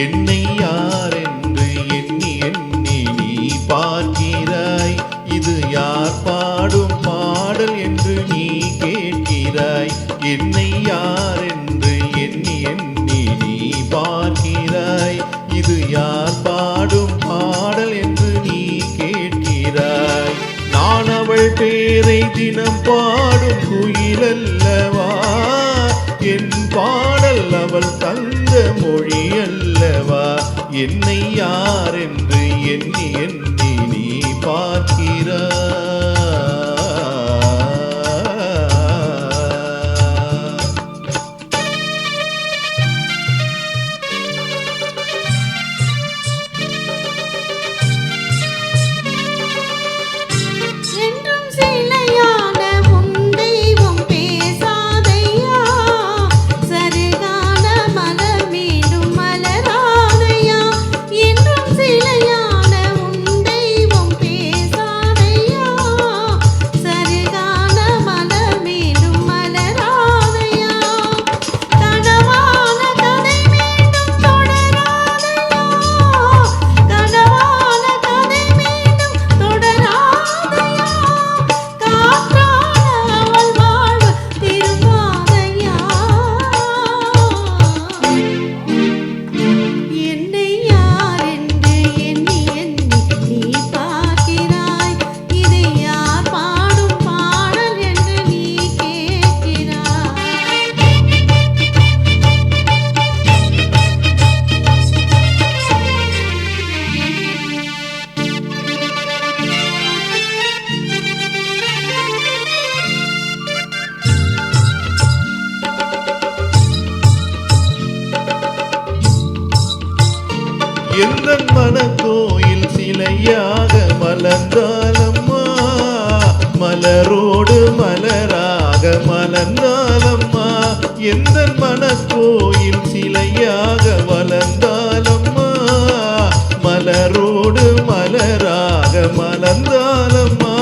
என்னை யார் என்று எண்ணி எண்ணி நீ பார்க்கிறாய். இது யார் பாடும் பாடல் என்று நீ கேட்கிறாய். என்னை யார் என்று எண்ணி எண்ணி நீ பார்க்கிறாய். இது யார் பாடும் பாடல் என்று நீ கேட்கிறாய். நான் அவள் பேரை தினம் பாடும் குயிலல்லவா, என் பாடல் அவள் தந்த மொழி அல்லவா. என்னை யார் என்று எண்ணி எண்ணி நீ பார்க்கிறாய். எந்தன் மனக்கோயில் சிலையாக மலர்ந்தாலம்மா, மலரோடு மலராக மலர்ந்தாலம்மா. எந்தன் மனக்கோயில் சிலையாக மலர்ந்தாலம்மா, மலரோடு மலராக மலர்ந்தாலம்மா.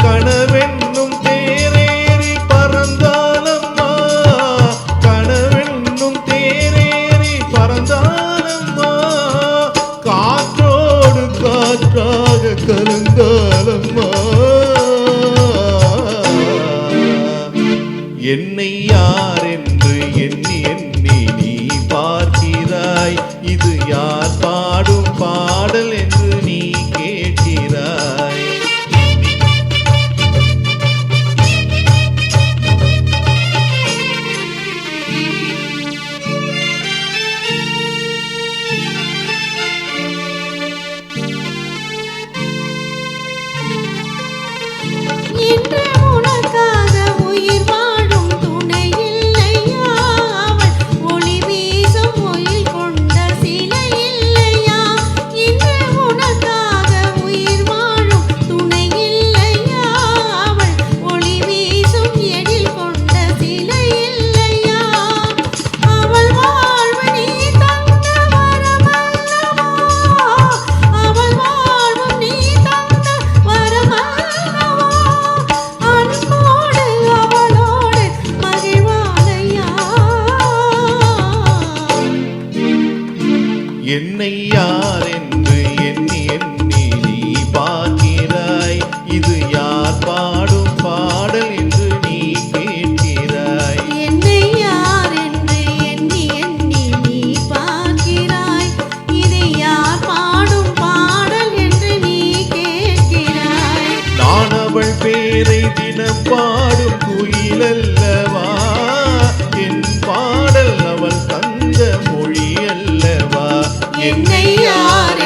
கனவென்னும் தேரேறி பறந்தாலம்மா, கனவென்னும் தேரேறி பறந்தாலம்மா. காற்றோடு காற்றாக கலந்தாலம்மா. என்னை யார் என்று எண்ணி எண்ணி நீ பார்க்கிறாய். இது யார் பாடும் பாடல் என்று நீ கேட்கிறாய். என்னை யார் என்று எண்ணி எண்ணி நீ பார்க்கிறாய். இது யார் பாடும் பாடல் என்று நீ கேட்கிறாய். என்னை யார் என்று எண்ணி எண்ணி நீ பார்க்கிறாய். இது யார் பாடும் பாடல் என்று நீ கேட்கிறாய். நான் அவள் பேரை தினம் பாடும் குயிலல்லவா, என் பாடல் அவள் தந்த மொழி அல்லவா. என்னை யார்